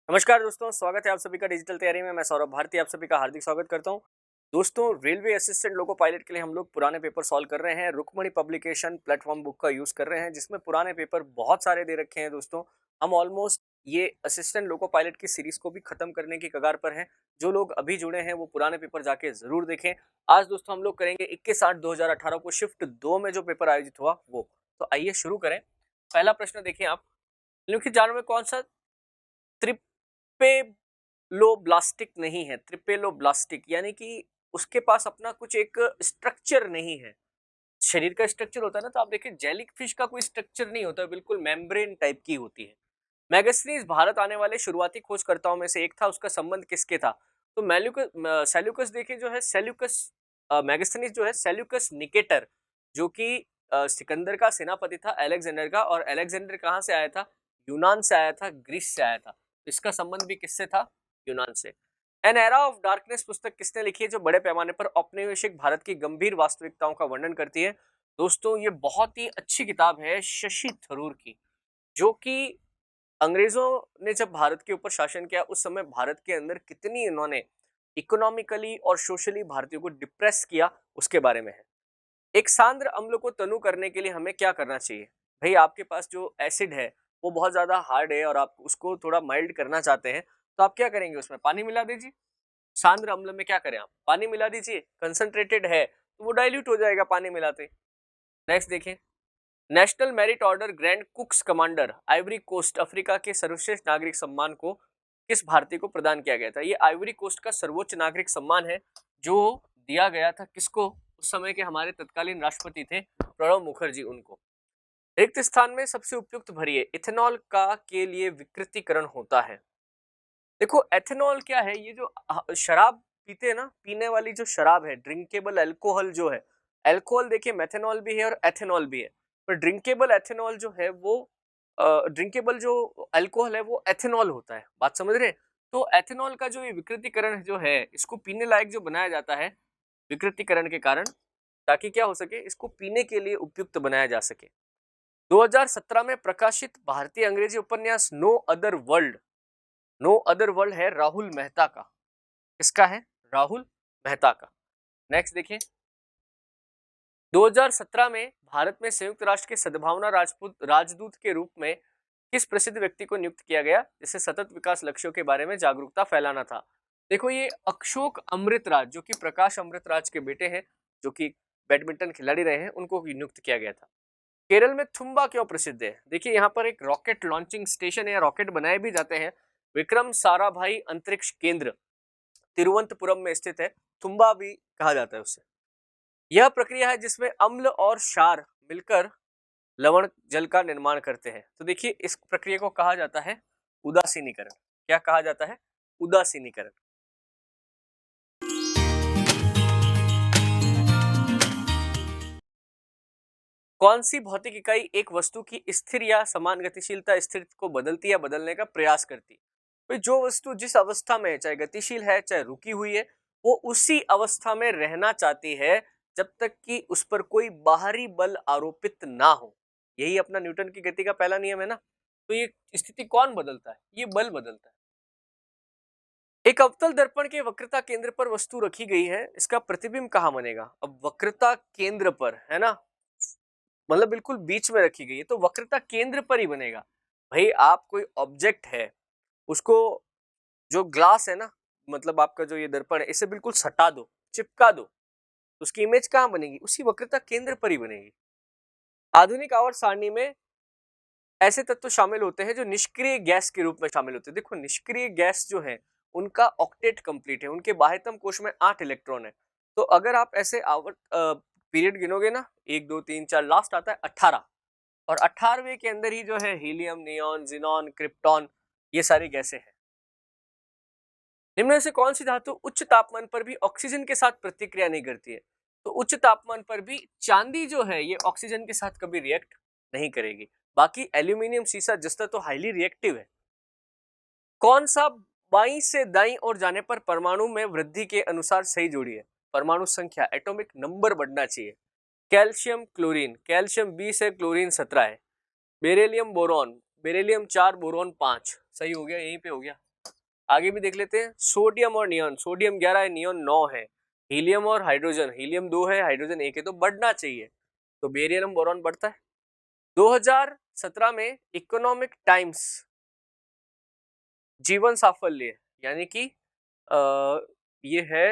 नमस्कार दोस्तों, स्वागत है आप सभी का डिजिटल तैयारी में। मैं सौरभ भारती आप सभी का हार्दिक स्वागत करता हूं। दोस्तों, रेलवे असिस्टेंट लोको पायलट के लिए हम लोग पुराने पेपर सॉल्व कर रहे हैं। रुक्मणी पब्लिकेशन प्लेटफॉर्म बुक का यूज कर रहे हैं, जिसमें पुराने पेपर बहुत सारे दे रखे हैं। दोस्तों, हम ऑलमोस्ट ये असिस्टेंट लोको पायलट की सीरीज को भी खत्म करने की कगार पर हैं। जो लोग अभी जुड़े हैं वो पुराने पेपर जाके जरूर देखें। आज दोस्तों हम लोग करेंगे 21/8/2018 को शिफ्ट 2 में जो पेपर आयोजित हुआ वो। तो आइए शुरू करें। पहला प्रश्न देखिए आप, निम्नलिखित जानों में कौन सा ट्रिपेलोब्लास्टिक नहीं है। ट्रिपेलोब्लास्टिक यानी कि उसके पास अपना कुछ एक स्ट्रक्चर नहीं है। शरीर का स्ट्रक्चर होता है ना, तो आप देखिए जेली फिश का कोई स्ट्रक्चर नहीं होता, बिल्कुल मेम्ब्रेन टाइप की होती है। मैगस्नीज भारत आने वाले शुरुआती खोजकर्ताओं में से एक था, उसका संबंध किसके था? तो सेल्यूकस देखिए जो है, सेल्यूकस मैगस्नीज जो है सेल्यूकस निकेटर, जो कि सिकंदर का सेनापति था, अलेक्जेंडर का। और अलेक्जेंडर कहाँ से आया था? यूनान से आया था, ग्रीस से आया था। इसका संबंध भी किससे था? यूनान से। एन एरा ऑफ डार्कनेस पुस्तक किसने लिखी है, जो बड़े पैमाने पर औपनिवेशिक भारत की गंभीर वास्तविकताओं का वर्णन करती है? दोस्तों, ये बहुत ही अच्छी किताब है शशि थरूर की, जो कि अंग्रेजों ने जब भारत के ऊपर शासन किया उस समय भारत के अंदर कितनी इन्होंने इकोनॉमिकली और सोशली भारतीयों को डिप्रेस किया, उसके बारे में है। एक सांद्र अम्ल को तनु करने के लिए हमें क्या करना चाहिए? भाई, आपके पास जो एसिड है वो बहुत ज्यादा हार्ड है और आप उसको थोड़ा माइल्ड करना चाहते हैं, तो आप क्या करेंगे? उसमें पानी मिला दीजिए। सांद्र अम्ल में क्या करें? आप पानी मिला दीजिए। कंसंट्रेटेड है तो वो डाइल्यूट हो जाएगा पानी मिलाते। नेक्स्ट देखिए, national merit order grand cross commander Ivory Coast Africa के सर्वश्रेष्ठ नागरिक सम्मान को किस भारतीय को प्रदान किया गया था? ये आइवरी कोस्ट का सर्वोच्च नागरिक सम्मान है, जो दिया गया था किसको? उस समय के हमारे तत्कालीन राष्ट्रपति थे प्रणब मुखर्जी, उनको। रिक्त स्थान में सबसे उपयुक्त भरिए। इथेनॉल का के लिए विकृतीकरण होता है। देखो, एथेनॉल क्या है? ये जो शराब पीते हैं ना, पीने वाली जो शराब है, ड्रिंकेबल अल्कोहल जो है, अल्कोहल देखिए मेथेनॉल भी है और एथेनॉल भी है। पर ड्रिंकेबल एथेनॉल जो है वो ड्रिंकेबल जो अल्कोहल है वो एथेनॉल होता है। बात समझ रहे हैं? तो एथेनॉल का जो ये विकृतीकरण जो है, इसको पीने लायक जो बनाया जाता है विकृतीकरण के कारण, ताकि क्या हो सके, इसको पीने के लिए उपयुक्त बनाया जा सके। 2017 में प्रकाशित भारतीय अंग्रेजी उपन्यास नो अदर वर्ल्ड है राहुल मेहता का। किसका है? राहुल मेहता का। नेक्स्ट देखिए, 2017 में भारत में संयुक्त राष्ट्र के सद्भावना राजदूत के रूप में किस प्रसिद्ध व्यक्ति को नियुक्त किया गया, जिसे सतत विकास लक्ष्यों के बारे में जागरूकता फैलाना था? देखो, ये अशोक अमृतराज, जो कि प्रकाश अमृतराज के बेटे हैं, जो कि बैडमिंटन खिलाड़ी रहे हैं, उनको नियुक्त किया गया था। केरल में थुम्बा क्यों प्रसिद्ध है? देखिए, यहाँ पर एक रॉकेट लॉन्चिंग स्टेशन या रॉकेट बनाए भी जाते हैं। विक्रम साराभाई अंतरिक्ष केंद्र तिरुवनंतपुरम में स्थित है। थुम्बा भी कहा जाता है उसे। यह प्रक्रिया है जिसमें अम्ल और क्षार मिलकर लवण जल का निर्माण करते हैं। तो देखिए, इस प्रक्रिया को कहा जाता है उदासीनीकरण। क्या कहा जाता है? उदासीनीकरण। कौन सी भौतिक इकाई एक वस्तु की स्थिर या समान गतिशीलता स्थिति को बदलती या बदलने का प्रयास करती? तो जो वस्तु जिस अवस्था में है, चाहे गतिशील है चाहे रुकी हुई है, वो उसी अवस्था में रहना चाहती है जब तक कि उस पर कोई बाहरी बल आरोपित ना हो। यही अपना न्यूटन की गति का पहला नियम है ना। तो ये स्थिति कौन बदलता है? ये बल बदलता है। एक अवतल दर्पण के वक्रता केंद्र पर वस्तु रखी गई है, इसका प्रतिबिंब कहाँ बनेगा? अब वक्रता केंद्र पर है ना, मतलब बिल्कुल बीच में रखी गई है, तो वक्रता केंद्र पर ही बनेगा। भाई, आप कोई ऑब्जेक्ट है, उसको, जो ग्लास है ना, मतलब आपका जो ये दर्पण है, इसे बिल्कुल सटा दो, चिपका दो, तो उसकी इमेज कहाँ बनेगी? उसी वक्रता केंद्र पर ही बनेगी। आधुनिक आवर्त सारणी में ऐसे तत्व शामिल होते हैं जो निष्क्रिय गैस के रूप में शामिल होते हैं। देखो, निष्क्रिय गैस जो है उनका ऑक्टेट कंप्लीट है, उनके बाह्यतम कोश में 8 इलेक्ट्रॉन है। तो अगर आप ऐसे आवर्त पीरियड गिनोगे ना, 1 2 3 4, लास्ट आता है 18, और 18वें के अंदर ही जो है हीलियम, नियॉन, जिनॉन, क्रिप्टॉन, ये सारी गैसें हैं। निम्न में से कौन सी धातु उच्च तापमान पर भी ऑक्सीजन के साथ प्रतिक्रिया नहीं करती है? तो उच्च तापमान पर भी चांदी जो है ये ऑक्सीजन के साथ कभी रिएक्ट नहीं करेगी। बाकी एल्यूमिनियम, शीशा, जस्ता तो हाईली रिएक्टिव है। कौन सा बाईं से दाईं ओर जाने पर परमाणु में वृद्धि के अनुसार सही जोड़ी है? परमाणु संख्या, एटॉमिक नंबर बढ़ना चाहिए। कैल्शियम क्लोरीन, कैल्शियम 20 है, क्लोरीन 17 है। Beryllium boron, beryllium 4, boron 5। सही हो गया, यहीं पे हो गया। आगे भी देख लेते हैं, सोडियम और नियॉन, सोडियम 11 है, नियॉन 9 है। हीलियम और हाइड्रोजन, हीलियम 2 है, हाइड्रोजन 1 है, तो बढ़ना चाहिए, तो बेरियम बोरॉन बढ़ता है। 2017 में इकोनॉमिक टाइम्स जीवन साफल्य यानी कि ये है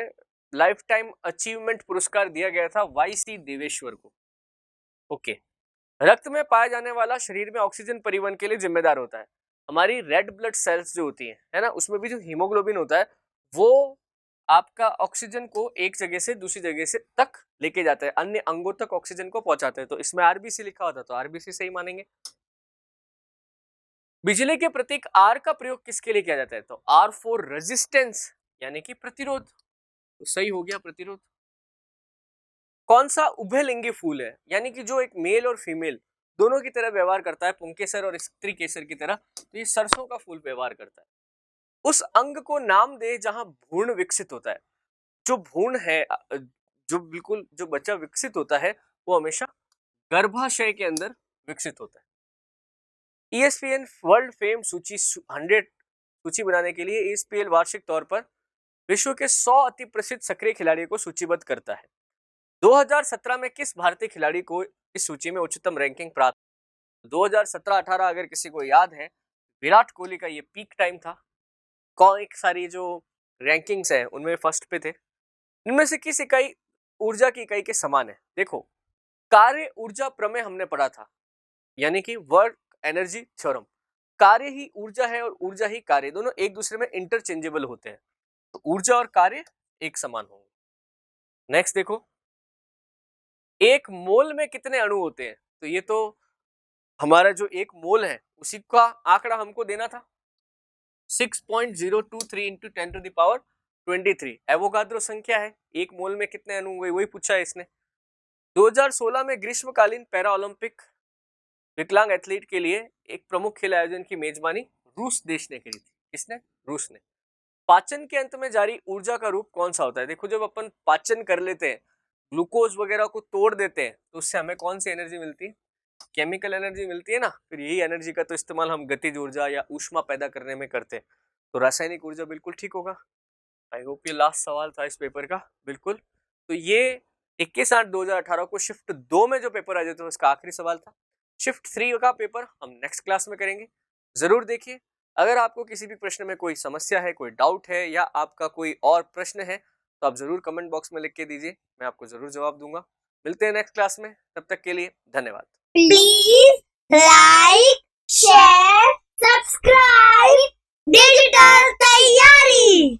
लाइफ टाइम अचीवमेंट पुरस्कार दिया गया था वाई.सी. देवेश्वर को। ओके, रक्त में पाया जाने वाला शरीर में ऑक्सीजन परिवहन के लिए जिम्मेदार होता है। हमारी रेड ब्लड सेल्स जो होती है ना, उसमें भी जो हीमोग्लोबिन होता है वो आपका ऑक्सीजन को एक जगह से दूसरी जगह से तक लेके जाता है, अन्य अंगों तक ऑक्सीजन को पहुंचाता है। तो इसमें आरबीसी लिखा होता, तो आरबीसी सही मानेंगे। बिजली के प्रतीक आर का प्रयोग किसके लिए किया जाता है? तो आर फॉर रेजिस्टेंस यानी कि प्रतिरोध, तो सही हो गया प्रतिरोध। कौन सा उभयलिंगी फूल है, यानी कि जो एक मेल और फीमेल दोनों की तरह व्यवहार करता है, पुंकेसर और स्त्री केसर की तरह, तो ये सरसों का फूल व्यवहार करता है। उस अंग को नाम दे जहां भ्रूण विकसित होता है। जो भ्रूण है, जो बिल्कुल जो बच्चा विकसित होता है वो हमेशा गर्भाशय के अंदर विकसित होता है। ESPN वर्ल्ड फेम सूची 100 सूची बनाने के लिए ESPN वार्षिक तौर पर विश्व के 100 अति प्रसिद्ध सक्रिय खिलाड़ियों को सूचीबद्ध करता है। 2017 में किस भारतीय खिलाड़ी को इस सूची में उच्चतम रैंकिंग प्राप्त? 2017-18 अगर किसी को याद है, विराट कोहली का ये पीक टाइम था। कौन सारी जो रैंकिंग्स है उनमें फर्स्ट पे थे। इनमें से किस इकाई ऊर्जा की इकाई के समान है? देखो, कार्य ऊर्जा प्रमेय हमने पढ़ा था, यानी कि वर्क एनर्जी थ्योरम। कार्य ही ऊर्जा है और ऊर्जा ही कार्य, दोनों एक दूसरे में इंटरचेंजेबल होते हैं, तो ऊर्जा और कार्य एक समान होंगे। नेक्स्ट देखो, एक मोल में कितने अणु होते हैं? तो ये तो हमारा जो एक मोल है उसी का आंकड़ा हमको देना था, 6.023 into 10 to the power 23 Avogadro संख्या है। एक मोल में कितने अणु हुए वही पूछा है इसने। 2016 में ग्रीष्मकालीन पैरा ओलंपिक विकलांग एथलीट के लिए एक प्रमुख खेल आयोजन की मेजबानी रूस देश ने करी थी। किसने? रूस ने। पाचन के अंत में जारी ऊर्जा का रूप कौन सा होता है? देखो, जब अपन पाचन कर लेते हैं, ग्लूकोज वगैरह को तोड़ देते हैं, तो उससे हमें कौन सी एनर्जी मिलती है? केमिकल एनर्जी मिलती है ना। फिर यही एनर्जी का तो इस्तेमाल हम गतिज ऊर्जा या ऊष्मा पैदा करने में करते हैं, तो रासायनिक ऊर्जा बिल्कुल ठीक होगा। आई होप ये लास्ट सवाल था इस पेपर का। बिल्कुल, तो ये 21/8/2018 को शिफ्ट 2 में जो पेपर आ जाता है उसका आखिरी सवाल था। शिफ्ट 3 का पेपर हम नेक्स्ट क्लास में करेंगे, जरूर देखिए। अगर आपको किसी भी प्रश्न में कोई समस्या है, कोई डाउट है या आपका कोई और प्रश्न है, तो आप जरूर कमेंट बॉक्स में लिख के दीजिए, मैं आपको जरूर जवाब दूंगा। मिलते हैं नेक्स्ट क्लास में, तब तक के लिए धन्यवाद। Please like, share, subscribe Digital